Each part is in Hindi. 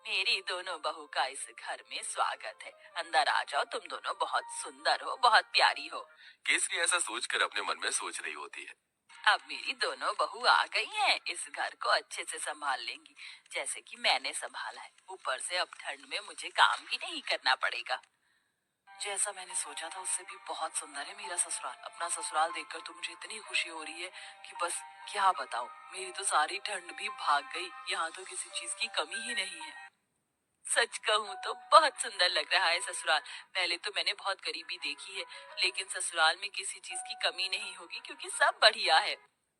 मेरी दोनों बहू का इस घर में स्वागत है। अंदर आ जाओ, तुम दोनों बहुत सुंदर हो, बहुत प्यारी हो। केसरी ऐसा सोचकर अपने मन में सोच रही होती है। अब मेरी दोनों बहू आ गई हैं, इस घर को अच्छे से संभाल लेंगी, जैसे कि मैंने संभाला है। ऊपर से अब ठंड में मुझे काम भी नहीं करना पड़ेगा। जैसा मैंने सोचा था उससे भी बहुत सुंदर है मेरा ससुराल। अपना ससुराल देखकर तो मुझे इतनी खुशी हो रही है कि बस क्या बताऊं। मेरी तो सारी ठंड भी भाग गई। यहाँ तो किसी चीज की कमी ही नहीं है। सच कहूँ तो बहुत सुंदर लग रहा है ससुराल। पहले तो मैंने बहुत गरीबी देखी है, लेकिन ससुराल में किसी चीज की कमी नहीं होगी क्योंकि सब बढ़िया है।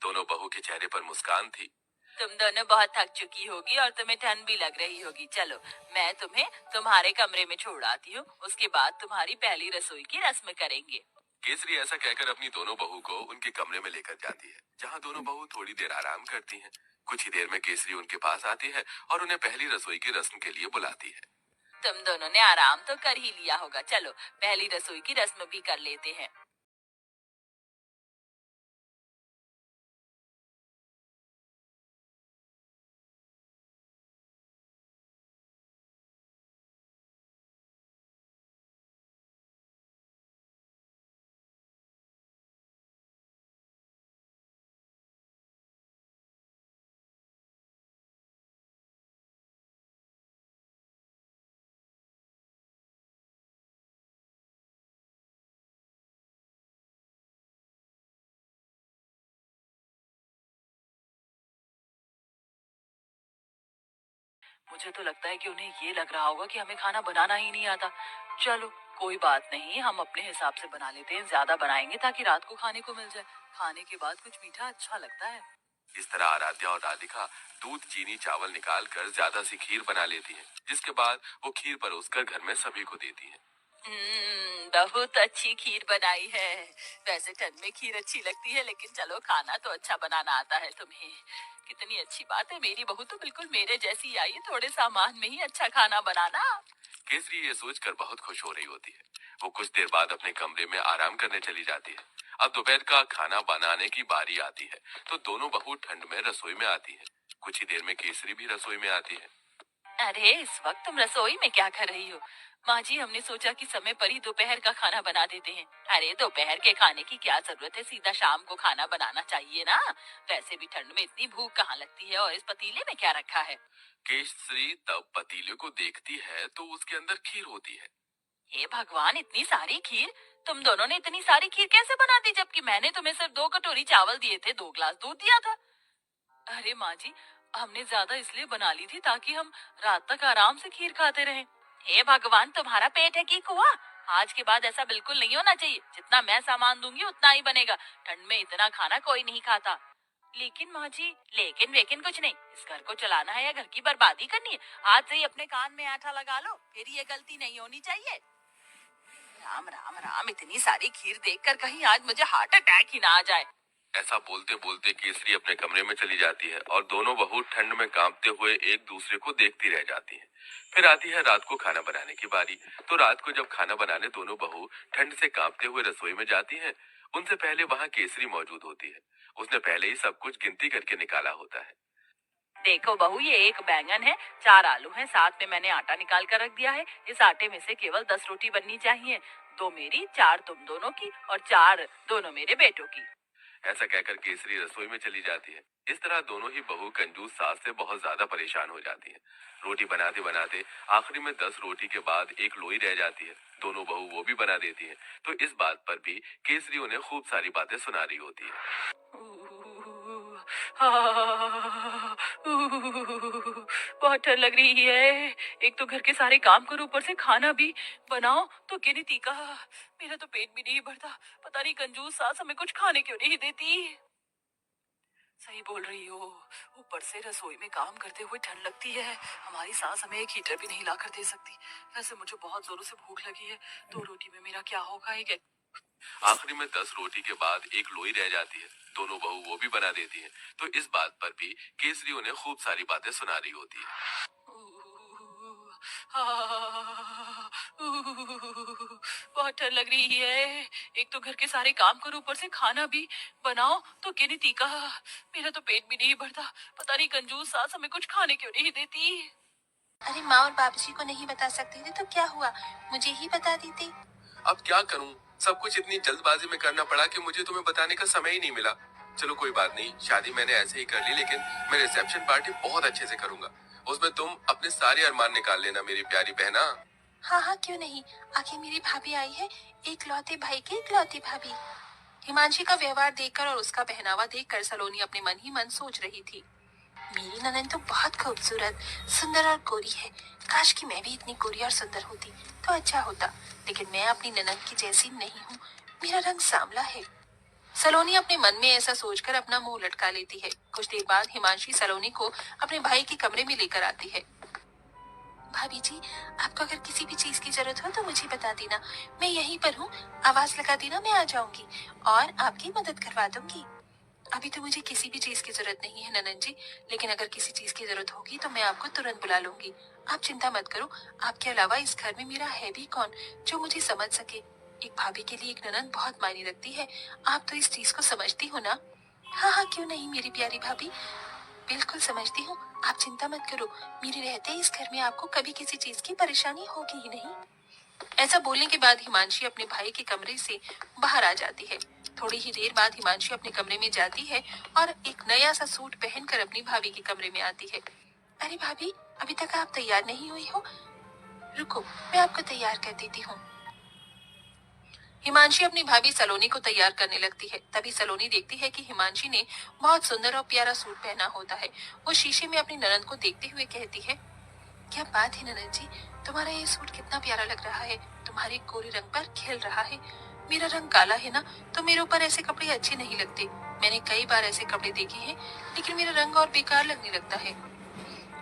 दोनों बहू के चेहरे पर मुस्कान थी। तुम दोनों बहुत थक चुकी होगी और तुम्हें ठंड भी लग रही होगी। चलो, मैं तुम्हें तुम्हारे कमरे में छोड़ आती हूँ, उसके बाद तुम्हारी पहली रसोई की रस्म करेंगे। केसरी ऐसा कहकर अपनी दोनों बहू को उनके कमरे में लेकर जाती है, जहाँ दोनों बहू थोड़ी देर आराम करती हैं। कुछ ही देर में केसरी उनके पास आती है और उन्हें पहली रसोई की रस्म के लिए बुलाती है। तुम दोनों ने आराम तो कर ही लिया होगा, चलो पहली रसोई की रस्म भी कर लेते हैं। मुझे तो लगता है कि उन्हें ये लग रहा होगा कि हमें खाना बनाना ही नहीं आता। चलो, कोई बात नहीं, हम अपने हिसाब से बना लेते हैं। ज्यादा बनाएंगे ताकि रात को खाने को मिल जाए। खाने के बाद कुछ मीठा अच्छा लगता है। इस तरह आराध्या और राधिका दूध चीनी चावल निकाल कर ज्यादा सी खीर बना लेती हैं, जिसके बाद वो खीर परोसकर घर में सभी को देती हैं। बहुत अच्छी खीर बनाई है। वैसे ठंड में खीर अच्छी लगती है, लेकिन चलो खाना तो अच्छा बनाना आता है तुम्हें। कितनी अच्छी बात है, मेरी बहू तो बिल्कुल मेरे जैसी आई है, थोड़े सामान में ही अच्छा खाना बनाना। केसरी ये सोचकर बहुत खुश हो रही होती है। वो कुछ देर बाद अपने कमरे में आराम करने चली जाती है। अब दोपहर का खाना बनाने की बारी आती है, तो दोनों बहू ठंड में रसोई में आती है। कुछ ही देर में केसरी भी रसोई में आती है। अरे, इस वक्त तुम रसोई में क्या कर रही हो? माँ जी, हमने सोचा कि समय पर ही दोपहर का खाना बना देते हैं। अरे, दोपहर के खाने की क्या जरूरत है, सीधा शाम को खाना बनाना चाहिए ना। वैसे भी ठंड में इतनी भूख कहाँ लगती है। और इस पतीले में क्या रखा है? केसरी तब पतीले को देखती है तो उसके अंदर खीर होती है। हे भगवान, इतनी सारी खीर! तुम दोनों ने इतनी सारी खीर कैसे बना दी, जबकि मैंने तुम्हें सिर्फ 2 कटोरी चावल दिए थे, 2 गिलास दूध दिया था। अरे माँ जी, हमने ज्यादा इसलिए बना ली थी ताकि हम रात तक आराम से खीर खाते रहें। हे भगवान, तुम्हारा पेट है कि कुआं? आज के बाद ऐसा बिल्कुल नहीं होना चाहिए। जितना मैं सामान दूंगी उतना ही बनेगा। ठंड में इतना खाना कोई नहीं खाता। लेकिन माँ जी, लेकिन वेकिन कुछ नहीं। इस घर को चलाना है या घर की बर्बादी करनी है? आज से ही अपने कान में आटा लगा लो, फिर ये गलती नहीं होनी चाहिए। राम राम राम, इतनी सारी खीर देखकर कहीं आज मुझे हार्ट अटैक ही ना आ जाए। ऐसा बोलते बोलते केसरी अपने कमरे में चली जाती है और दोनों बहू ठंड में कांपते हुए एक दूसरे को देखती रह जाती हैं। फिर आती है रात को खाना बनाने की बारी। तो रात को जब खाना बनाने दोनों बहू ठंड से कांपते हुए रसोई में जाती हैं, उनसे पहले वहां केसरी मौजूद होती है। उसने पहले ही सब कुछ गिनती करके निकाला होता है। देखो बहू, ये एक बैंगन है, 4 आलू हैं, साथ में मैंने आटा निकाल कर रख दिया है। इस आटे में से केवल 10 रोटी बननी चाहिए। 2 मेरी, 4 तुम दोनों की और 4 दोनों मेरे बेटों की। ऐसा कहकर केसरी रसोई में चली जाती है। इस तरह दोनों ही बहू कंजूस सास से बहुत ज्यादा परेशान हो जाती हैं। रोटी बनाते बनाते आखिरी में 10 रोटी के बाद एक लोई रह जाती है। दोनों बहू वो भी बना देती हैं। तो इस बात पर भी केसरी उन्हें खूब सारी बातें सुना रही होती है। बहुत ठंड लग रही है। एक तो घर के सारे काम करो, ऊपर से खाना भी बनाओ, तो गिनती का। मेरा तो पेट भी नहीं भरता। पता नहीं कंजूस सास हमें कुछ खाने क्यों नहीं देती। सही बोल रही हो। ऊपर से रसोई में काम करते हुए ठंड लगती है। हमारी सास हमें एक हीटर भी नहीं ला कर दे सकती। वैसे मुझे बहुत जोरों से भूख लगी है। 2 रोटी में मेरा क्या होगा? एक आखिरी में 10 रोटी के बाद एक लोई रह जाती है। दोनों बहू वो भी बना देती हैं। तो इस बात पर भी केसरी उन्हें खूब सारी बातें सुना रही होती है। बहुत ठंड लग रही है। एक तो घर के सारे काम करो, ऊपर से खाना भी बनाओ, तो गिनती का। मेरा तो पेट भी नहीं भरता। पता नहीं कंजूस सास हमें कुछ खाने क्यों नहीं देती। अरे माँ और बाबूजी को नहीं बता सकते थे तो क्या हुआ, मुझे ही बता देते। अब क्या करूं, सब कुछ इतनी जल्दबाजी में करना पड़ा कि मुझे तुम्हें बताने का समय ही नहीं मिला। चलो कोई बात नहीं, शादी मैंने ऐसे ही कर ली, लेकिन मैं रिसेप्शन पार्टी बहुत अच्छे से करूंगा। उसमें तुम अपने सारे अरमान निकाल लेना मेरी प्यारी बहना। हाँ हाँ क्यों नहीं, आखिर मेरी भाभी आई है, इकलौते भाई की इकलौती भाभी। हिमांशी का व्यवहार देखकर और उसका पहनावा देखकर सलोनी अपने मन ही मन सोच रही थी, मेरी ननन तो बहुत खूबसूरत, सुंदर और गोरी है। काश कि मैं भी इतनी गोरी और सुंदर होती तो अच्छा होता, लेकिन मैं अपनी ननन की जैसी नहीं हूँ। मेरा रंग सांवला है। सलोनी अपने मन में ऐसा सोचकर अपना मुंह लटका लेती है। कुछ देर बाद हिमांशी सलोनी को अपने भाई के कमरे में लेकर आती है। भाभी जी, आपको अगर किसी भी चीज की जरूरत हो तो मुझे बता देना, मैं यहीं पर हूँ। आवाज लगा देना, मैं आ जाऊंगी और आपकी मदद करवा दूंगी। अभी तो मुझे किसी भी चीज की जरूरत नहीं है ननन जी, लेकिन अगर किसी चीज की जरूरत होगी तो मैं आपको तुरंत बुला लूंगी। आप चिंता मत करो, आपके अलावा इस घर में मेरा है भी कौन जो मुझे समझ सके। एक भाभी के लिए एक ननन बहुत मायने रखती है, आप तो इस चीज को समझती हो ना। हाँ हाँ क्यों नहीं मेरी प्यारी भाभी, बिल्कुल समझती हूँ। आप चिंता मत करो, मेरे रहते इस घर में आपको कभी किसी चीज की परेशानी होगी ही नहीं। ऐसा बोलने के बाद हिमांशी अपने भाई के कमरे से बाहर आ जाती है। थोड़ी ही देर बाद हिमांशी अपने कमरे में जाती है और एक नया सा सूट पहनकर अपनी भाभी के कमरे में आती है। अरे भाभी, अभी तक आप तैयार नहीं हुई हो, रुको मैं आपको तैयार कर देती हूँ। हिमांशी अपनी भाभी सलोनी को तैयार करने लगती है। तभी सलोनी देखती है कि हिमांशी ने बहुत सुंदर और प्यारा सूट पहना होता है। वो शीशे में अपनी ननद को देखते हुए कहती है, क्या बात है ननद जी, तुम्हारा ये सूट कितना प्यारा लग रहा है, तुम्हारे गोरे रंग पर खिल रहा है। मेरा रंग काला है ना, तो मेरे ऊपर ऐसे कपड़े अच्छे नहीं लगते। मैंने कई बार ऐसे कपड़े देखे हैं, लेकिन मेरा रंग और बेकार लगने लगता है।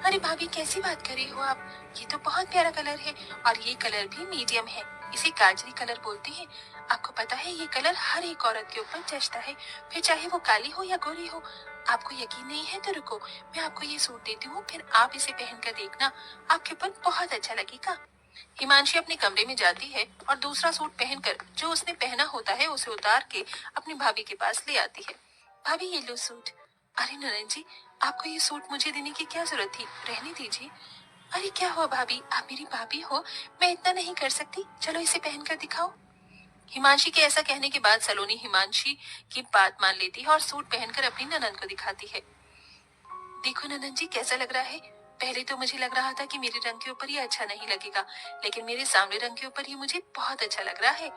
अरे भाभी कैसी बात कर रही हो आप, ये तो बहुत प्यारा कलर है और ये कलर भी मीडियम है, इसे गाजरी कलर बोलते हैं। आपको पता है ये कलर हर एक औरत के ऊपर जचता है, फिर चाहे वो काली हो या गोरी हो। आपको यकीन नहीं है तो रुको, मैं आपको ये सूट देती हूँ, फिर आप इसे पहनकर देखना, आपके ऊपर बहुत अच्छा लगेगा। हिमांशी अपने कमरे में जाती है और दूसरा सूट पहनकर जो उसने पहना होता है उसे उतार के अपनी भाभी के पास ले आती है। भाभी ये लो सूट। अरे ननन जी, आपको ये सूट मुझे देने की क्या जरूरत थी, रहने दीजिए। अरे क्या हुआ भाभी, आप मेरी भाभी हो, मैं इतना नहीं कर सकती, चलो इसे पहनकर दिखाओ। हिमांशी के ऐसा कहने के बाद सलोनी हिमांशी की बात मान लेती है और सूट पहनकर अपनी ननन को दिखाती है। देखो नंदन जी कैसा लग रहा है। पहले तो मुझे लग रहा था कि मेरे रंग के ऊपर ये अच्छा नहीं लगेगा, लेकिन मेरे सामने रंग के ऊपर ये मुझे बहुत अच्छा लग रहा है।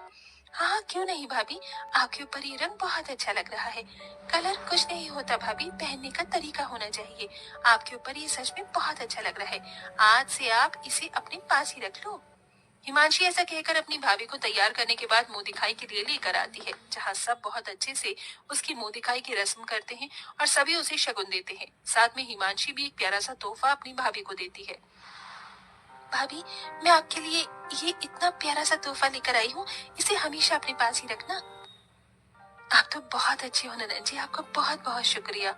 हाँ हाँ क्यों नहीं भाभी, आपके ऊपर ये रंग बहुत अच्छा लग रहा है। कलर कुछ नहीं होता भाभी, पहनने का तरीका होना चाहिए। आपके ऊपर ये सच में बहुत अच्छा लग रहा है, आज से आप इसे अपने पास ही रख लो। हिमांशी ऐसा कहकर अपनी भाभी को तैयार करने के बाद मुंह दिखाई के लिए लेकर आती है, जहाँ सब बहुत अच्छे से उसकी मुंह दिखाई की रस्म करते हैं और सभी उसे शगुन देते हैं। साथ में हिमांशी भी एक प्यारा सा तोहफा अपनी भाभी को देती है। भाभी, मैं आपके लिए ये इतना प्यारा सा तोहफा लेकर आई हूँ, इसे हमेशा अपने पास ही रखना। आप तो बहुत अच्छी हो ननन जी, आपका बहुत बहुत शुक्रिया।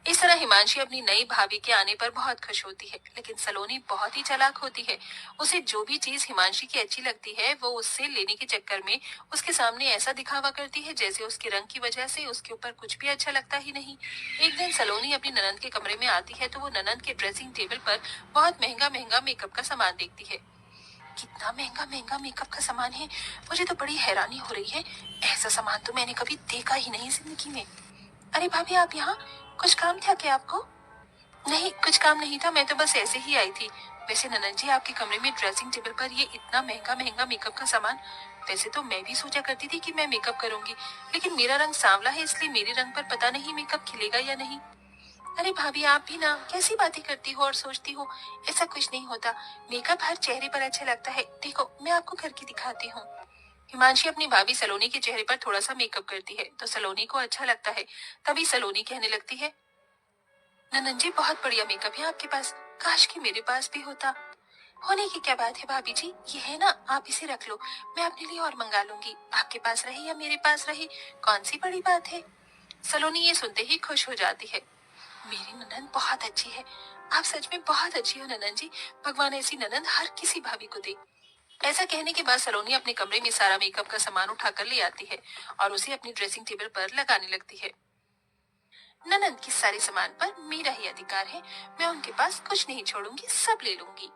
इस तरह हिमांशी अपनी नई भाभी के आने पर बहुत खुश होती है, लेकिन सलोनी बहुत ही चालाक होती है। उसे जो भी चीज हिमांशी की अच्छी लगती है वो उससे लेने के चक्कर में उसके सामने ऐसा दिखावा करती है जैसे उसके रंग की वजह से उसके ऊपर कुछ भी अच्छा लगता ही नहीं। एक दिन सलोनी अपनी ननंद के कमरे में आती है तो वो ननंद के ड्रेसिंग टेबल पर बहुत महंगा महंगा मेकअप का सामान देखती है। कितना महंगा महंगा मेकअप का सामान है, मुझे तो बड़ी हैरानी हो रही है। ऐसा सामान तो मैंने कभी देखा ही नहीं जिंदगी में। अरे भाभी आप यहाँ, कुछ काम था क्या आपको? नहीं कुछ काम नहीं था, मैं तो बस ऐसे ही आई थी। वैसे ननन जी आपके कमरे में ड्रेसिंग टेबल पर ये इतना महंगा महंगा मेकअप का सामान, वैसे तो मैं भी सोचा करती थी कि मैं मेकअप करूंगी, लेकिन मेरा रंग सांवला है इसलिए मेरे रंग पर पता नहीं मेकअप खिलेगा या नहीं। अरे भाभी आप भी ना कैसी बातें करती हो और सोचती हो, ऐसा कुछ नहीं होता। मेकअप हर चेहरे पर अच्छा लगता है, देखो मैं आपको करके दिखाती हूँ। हिमांशी अपनी भाभी सलोनी के चेहरे पर थोड़ा सा मेकअप करती है तो सलोनी को अच्छा लगता है। तभी सलोनी कहने लगती है, ननन जी बहुत बढ़िया मेकअप है आपके पास, काश कि मेरे पास भी होता। होने की क्या बात है भाभी जी, ये है ना, आप इसे रख लो, मैं अपने लिए और मंगा लूंगी, आपके पास रहे या मेरे पास रहे, कौन सी बड़ी बात है। सलोनी ये सुनते ही खुश हो जाती है। मेरी ननन बहुत अच्छी है, आप सच में बहुत अच्छी हो ननन जी, भगवान ऐसी ननन हर किसी भाभी को दे। ऐसा कहने के बाद सलोनी अपने कमरे में सारा मेकअप का सामान उठाकर ले आती है और उसे अपनी ड्रेसिंग टेबल पर लगाने लगती है। ननंद की सारे सामान पर मेरा ही अधिकार है, मैं उनके पास कुछ नहीं छोड़ूंगी, सब ले लूंगी।